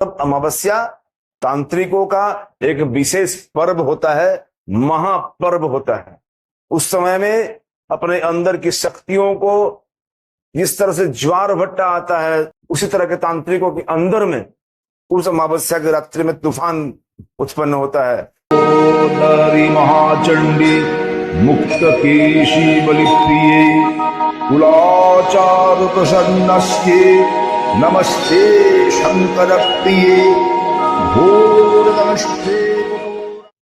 तब अमावस्या तांत्रिकों का एक विशेष पर्व होता है, महापर्व होता है। उस समय में अपने अंदर की शक्तियों को जिस तरह से ज्वार भट्टा आता है, उसी तरह के तांत्रिकों के अंदर में उस अमावस्या की रात्रि में तूफान उत्पन्न होता है। महाचंडी मुक्त केशी बलिप्रिये कुलाचार प्रसन्नस्ये नमस्ते शंकर प्रिये घोर नमस्ते।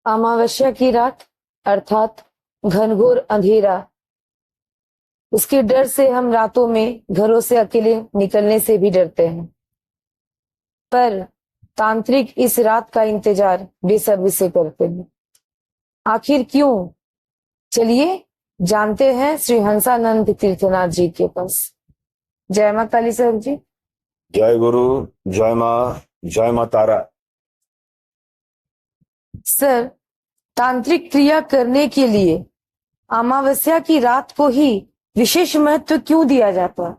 अमावस्या की रात अर्थात घनघोर अंधेरा, उसके डर से हम रातों में घरों से अकेले निकलने से भी डरते हैं, पर तांत्रिक इस रात का इंतजार बेसब्री से करते हैं। आखिर क्यों? चलिए जानते हैं श्री हंसानंद तीर्थनाथ जी के पास। जय मां काली सर जी। जय गुरु, जय मां, जय मां तारा। सर, तांत्रिक क्रिया करने के लिए अमावस्या की रात को ही विशेष महत्व क्यों दिया जाता है?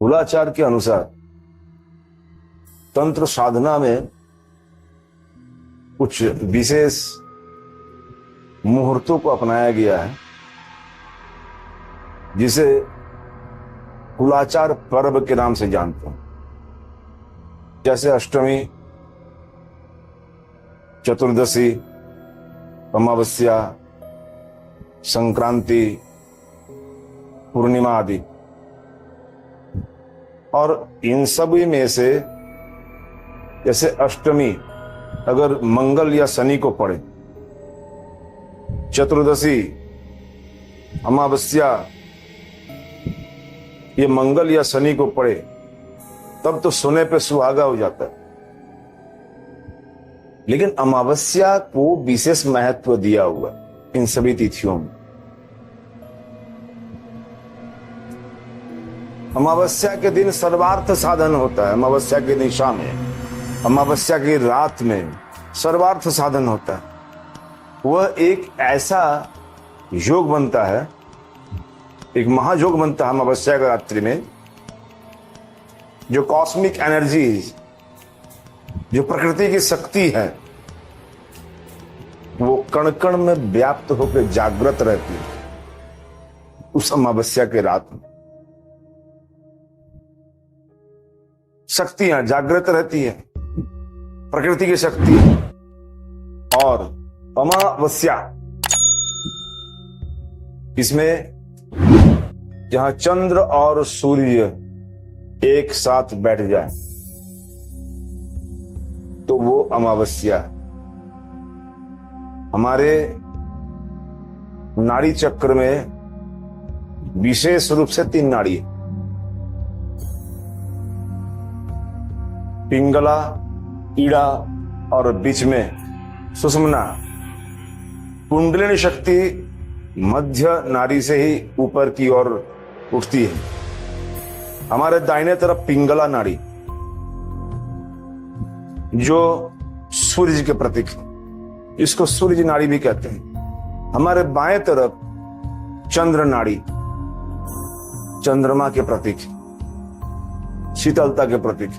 कुलाचार के अनुसार तंत्र साधना में कुछ विशेष मुहूर्तों को अपनाया गया है, जिसे कुलाचार पर्व के नाम से जानते हैं। जैसे अष्टमी, चतुर्दशी, अमावस्या, संक्रांति, पूर्णिमा आदि। और इन सभी में से जैसे अष्टमी अगर मंगल या शनि को पड़े, चतुर्दशी, अमावस्या ये मंगल या शनि को पड़े, तब तो सोने पे सुहागा हो जाता है। लेकिन अमावस्या को विशेष महत्व दिया हुआ इन सभी तिथियों में। अमावस्या के दिन सर्वार्थ साधन होता है। अमावस्या की दिशा में, अमावस्या की रात में सर्वार्थ साधन होता है। वह एक ऐसा योग बनता है, एक महायोग बनता है अमावस्या की रात्रि में, जो कॉस्मिक एनर्जी, जो प्रकृति की शक्ति है, वो कण कण में व्याप्त होकर जागृत रहती है उस अमावस्या के रात में। शक्तियां जागृत रहती है, प्रकृति की शक्ति। और अमावस्या, इसमें जहां चंद्र और सूर्य एक साथ बैठ जाए तो वो अमावस्या। हमारे नाड़ी चक्र में विशेष रूप से 3 नाड़ी है, पिंगला, ईड़ा और बीच में सुषुम्ना। कुंडलिनी शक्ति मध्य नाड़ी से ही ऊपर की ओर उठती है। हमारे दाहिने तरफ पिंगला नाड़ी, जो सूर्य के प्रतीक है, इसको सूर्य नाड़ी भी कहते हैं। हमारे बाएं तरफ चंद्र नाड़ी, चंद्रमा के प्रतीक, शीतलता के प्रतीक।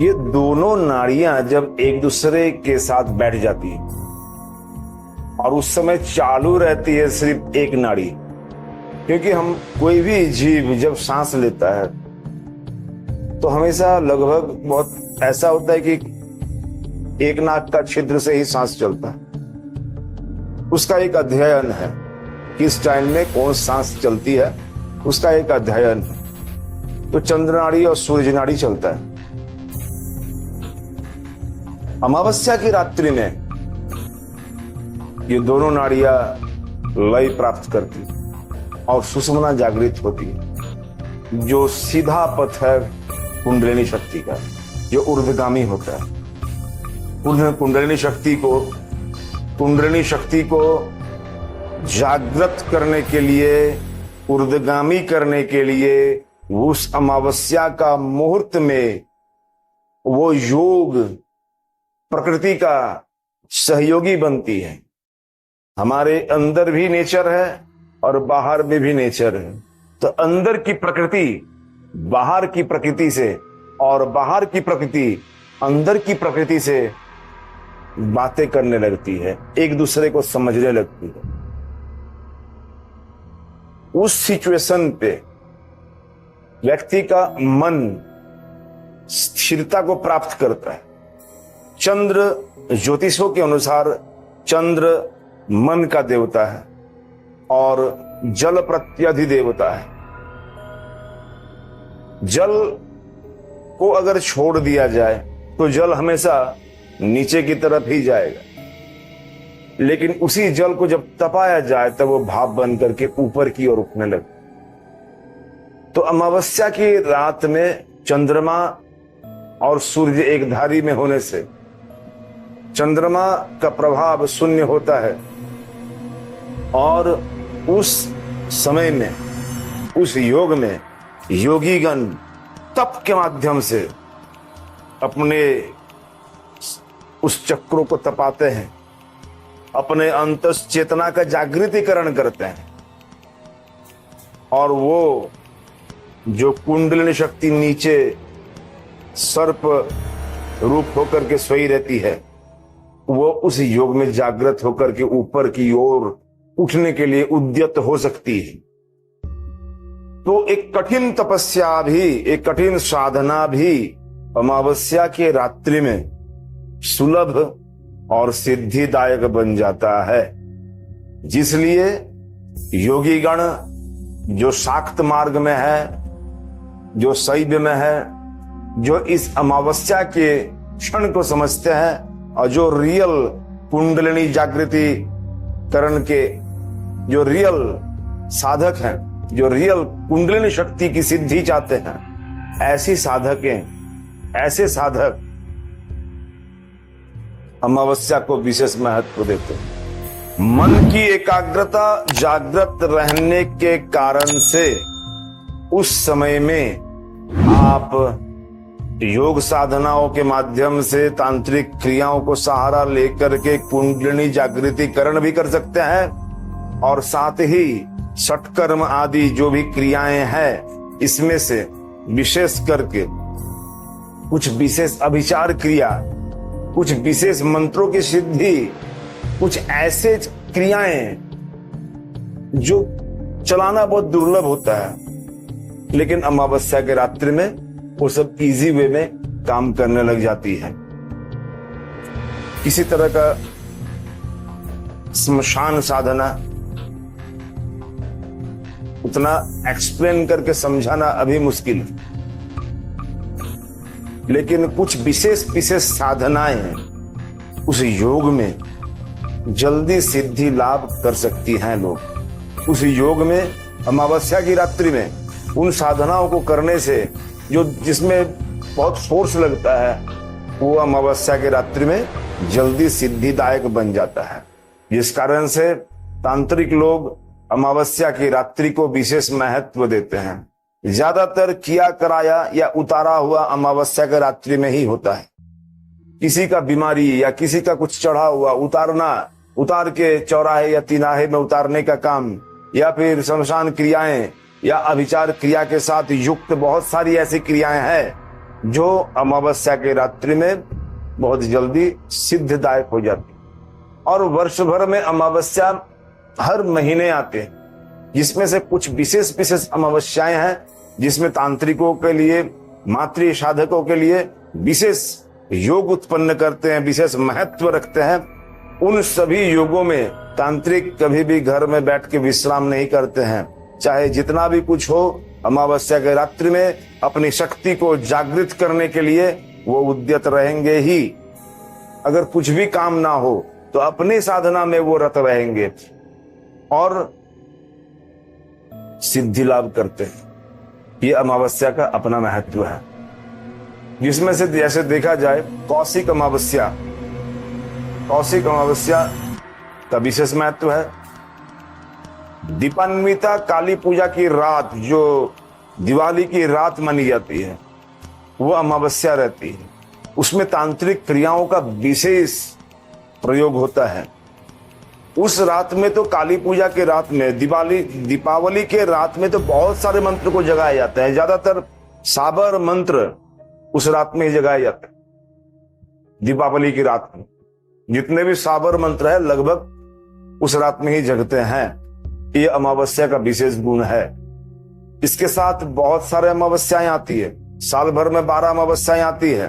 ये दोनों नाड़ियां जब एक दूसरे के साथ बैठ जाती है और उस समय चालू रहती है सिर्फ एक नाड़ी, क्योंकि हम कोई भी जीव जब सांस लेता है तो हमेशा लगभग बहुत ऐसा होता है कि एक नाक का छिद्र से ही सांस चलता है। उसका एक अध्ययन है, किस टाइम में कौन सांस चलती है, उसका एक अध्ययन है। तो चंद्र नाड़ी और सूर्य नाड़ी चलता है। अमावस्या की रात्रि में ये दोनों नाड़ियां लय प्राप्त करती और सुषुम्ना जागृत होती है, जो सीधा पथ है कुंडलिनी शक्ति का, जो ऊर्ध्वगामी होता है। कुंडलिनी शक्ति को जागृत करने के लिए, ऊर्ध्वगामी करने के लिए उस अमावस्या का मुहूर्त में वो योग प्रकृति का सहयोगी बनती है। हमारे अंदर भी नेचर है और बाहर में भी नेचर है। तो अंदर की प्रकृति बाहर की प्रकृति से और बाहर की प्रकृति अंदर की प्रकृति से बातें करने लगती है, एक दूसरे को समझने लगती है। उस सिचुएशन पे व्यक्ति का मन स्थिरता को प्राप्त करता है। चंद्र ज्योतिषों के अनुसार चंद्र मन का देवता है और जल प्रत्यधिदेवता है। जल को अगर छोड़ दिया जाए तो जल हमेशा नीचे की तरफ ही जाएगा, लेकिन उसी जल को जब तपाया जाए तब वो भाप बन करके ऊपर की ओर उठने लगे। तो अमावस्या की रात में चंद्रमा और सूर्य एक धारी में होने से चंद्रमा का प्रभाव शून्य होता है और उस समय में, उस योग में योगीगण तप के माध्यम से अपने उस चक्रों को तपाते हैं, अपने अंतस चेतना का जागृतिकरण करते हैं और वो जो कुंडलिनी शक्ति नीचे सर्प रूप होकर के सोई रहती है, वो उस योग में जागृत होकर के ऊपर की ओर उठने के लिए उद्यत हो सकती है। तो एक कठिन तपस्या भी, एक कठिन साधना भी अमावस्या के रात्रि में सुलभ और सिद्धिदायक बन जाता है। जिसलिए योगीगण जो शाक्त मार्ग में है, जो शैव में है, जो इस अमावस्या के क्षण को समझते हैं और जो रियल कुंडलिनी जागृति करण के जो रियल साधक हैं, जो रियल कुंडलिनी शक्ति की सिद्धि चाहते हैं, ऐसे साधक अमावस्या को विशेष महत्व देते हैं। मन की एकाग्रता जागृत रहने के कारण से उस समय में आप योग साधनाओं के माध्यम से तांत्रिक क्रियाओं को सहारा लेकर के कुंडलिनी जागृतिकरण भी कर सकते हैं और साथ ही षटकर्म आदि जो भी क्रियाएं हैं, इसमें से विशेष करके कुछ विशेष अभिचार क्रिया, कुछ विशेष मंत्रों की सिद्धि, कुछ ऐसे क्रियाएं जो चलाना बहुत दुर्लभ होता है, लेकिन अमावस्या के रात्रि में वो सब इजी वे में काम करने लग जाती है। किसी तरह का स्मशान साधना उतना एक्सप्लेन करके समझाना अभी मुश्किल है, लेकिन कुछ विशेष साधनाएं उस योग में जल्दी सिद्धि लाभ कर सकती हैं लोग। उस योग में अमावस्या की रात्रि में उन साधनाओं को करने से जो जिसमें बहुत फोर्स लगता है, वो अमावस्या के रात्रि में जल्दी सिद्धिदायक बन जाता है। जिस कारण से तांत्रिक लोग अमावस्या की रात्रि को विशेष महत्व देते हैं। ज्यादातर किया कराया या उतारा हुआ अमावस्या के रात्रि में ही होता है। किसी का बीमारी या किसी का कुछ चढ़ा हुआ उतार के चौराहे या तिनाहे में उतारने का काम, या फिर शमशान क्रियाएं या अभिचार क्रिया के साथ युक्त बहुत सारी ऐसी क्रियाएं हैं जो अमावस्या के रात्रि में बहुत जल्दी सिद्धदायक हो जाती। और वर्ष भर में अमावस्या हर महीने आते हैं, जिसमें से कुछ विशेष अमावस्याएं हैं जिसमें तांत्रिकों के लिए, मातृ साधकों के लिए विशेष योग उत्पन्न करते हैं, विशेष महत्व रखते हैं। उन सभी योगों में तांत्रिक कभी भी घर में बैठ के विश्राम नहीं करते हैं। चाहे जितना भी कुछ हो, अमावस्या के रात्रि में अपनी शक्ति को जागृत करने के लिए वो उद्यत रहेंगे ही। अगर कुछ भी काम ना हो तो अपनी साधना में वो रत रहेंगे और सिद्धि लाभ करते हैं। ये अमावस्या का अपना महत्व है, जिसमें से जैसे देखा जाए कौशिक अमावस्या का विशेष महत्व है। दीपान्विता काली पूजा की रात, जो दिवाली की रात मानी जाती है, वो अमावस्या रहती है। उसमें तांत्रिक क्रियाओं का विशेष प्रयोग होता है। उस रात में तो, काली पूजा के रात में, दीपावली के रात में तो बहुत सारे मंत्र को जगाया जाता है। ज्यादातर साबर मंत्र उस रात में ही जगाए जाते हैं। दीपावली की रात में जितने भी साबर मंत्र है लगभग उस रात में ही जगते हैं। ये अमावस्या का विशेष गुण है। इसके साथ बहुत सारे अमावस्याएं आती है। साल भर में 12 अमावस्याएं आती है।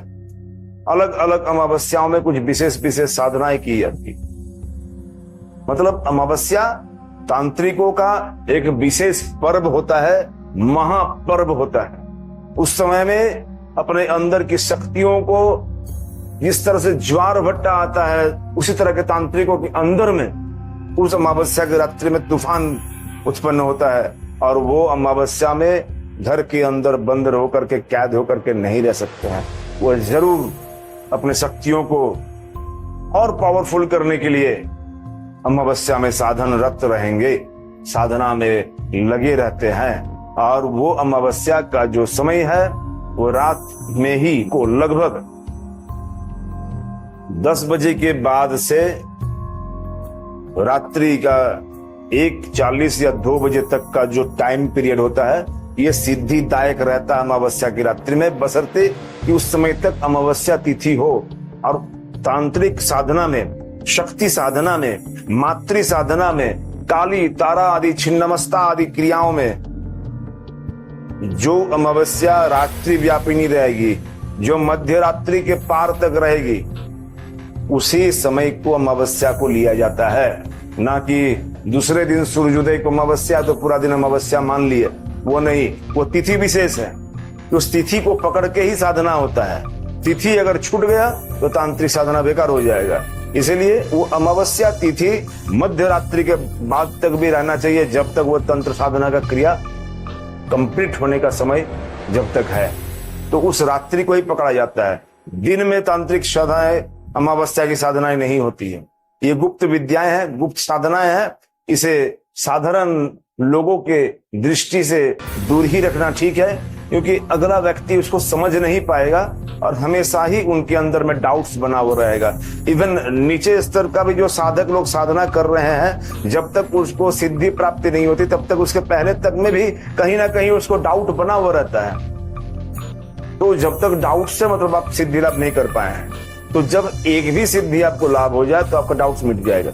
अलग अलग अमावस्याओं में कुछ विशेष विशेष साधनाएं की जाती। मतलब अमावस्या तांत्रिकों का एक विशेष पर्व होता है, महापर्व होता है। उस समय में अपने अंदर की शक्तियों को जिस तरह से ज्वार भट्टा आता है, उसी तरह के तांत्रिकों के अंदर में उस अमावस्या की रात्रि में तूफान उत्पन्न होता है और वो अमावस्या में घर के अंदर बंद होकर के, कैद होकर के नहीं रह सकते हैं। वो जरूर अपने शक्तियों को और पावरफुल करने के लिए अमावस्या में साधनरत रहेंगे, साधना में लगे रहते हैं। और वो अमावस्या का जो समय है वो रात में ही को लगभग 10 बजे के बाद से रात्रि का 1:40 या 2 बजे तक का जो टाइम पीरियड होता है, ये सिद्धिदायक रहता है अमावस्या की रात्रि में, बशर्ते कि उस समय तक अमावस्या तिथि हो। और तांत्रिक साधना में, शक्ति साधना में, मातृ साधना में, काली तारा आदि, छिन्नमस्ता आदि क्रियाओं में जो अमावस्या रात्रि व्यापिनी रहेगी, जो मध्य रात्रि के पार तक रहेगी, उसी समय को अमावस्या को लिया जाता है। ना कि दूसरे दिन सूर्योदय को अमावस्या तो पूरा दिन अमावस्या मान लिए, वो नहीं। वो तिथि विशेष है, उस तिथि को पकड़ के ही साधना होता है। तिथि अगर छूट गया तो तांत्रिक साधना बेकार हो जाएगा। इसलिए वो अमावस्या तिथि मध्य रात्रि के बाद तक भी रहना चाहिए, जब तक वो तंत्र साधना का क्रिया कंप्लीट होने का समय जब तक है, तो उस रात्रि को ही पकड़ा जाता है। दिन में तांत्रिक साधनाएं, अमावस्या की साधनाएं नहीं होती है। ये गुप्त विद्याएं हैं, गुप्त साधनाएं हैं। इसे साधारण लोगों के दृष्टि से दूर ही रखना ठीक है, क्योंकि अगला व्यक्ति उसको समझ नहीं पाएगा और हमेशा ही उनके अंदर में डाउट्स बना हुआ रहेगा। इवन नीचे स्तर का भी जो साधक लोग साधना कर रहे हैं, जब तक उसको सिद्धि प्राप्ति नहीं होती तब तक उसके पहले तक में भी कहीं ना कहीं उसको डाउट बना हुआ रहता है। तो जब तक डाउट से मतलब आप सिद्धि लाभ नहीं कर पाए हैं, तो जब एक भी सिद्धि आपको लाभ हो जाए तो आपका डाउट्स मिट जाएगा,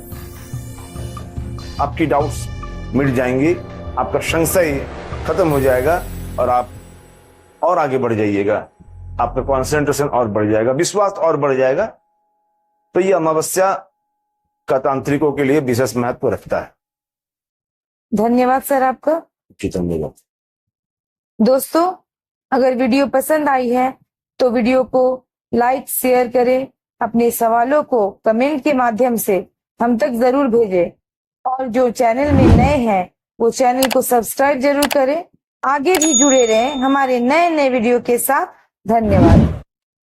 आपकी डाउट्स मिट जाएंगी, आपका संशय खत्म हो जाएगा और आप और आगे बढ़ जाइएगा, आपका कंसंट्रेशन और बढ़ जाएगा, विश्वास और बढ़ जाएगा। तो ये अमावस्या का तांत्रिकों के लिए विशेष महत्व रखता है। धन्यवाद सर आपका। धन्यवाद। दोस्तों, अगर वीडियो पसंद आई है तो वीडियो को लाइक शेयर करें, अपने सवालों को कमेंट के माध्यम से हम तक जरूर भेजें और जो चैनल में नए हैं वो चैनल को सब्सक्राइब जरूर करें। आगे भी जुड़े रहें हमारे नए नए वीडियो के साथ। धन्यवाद।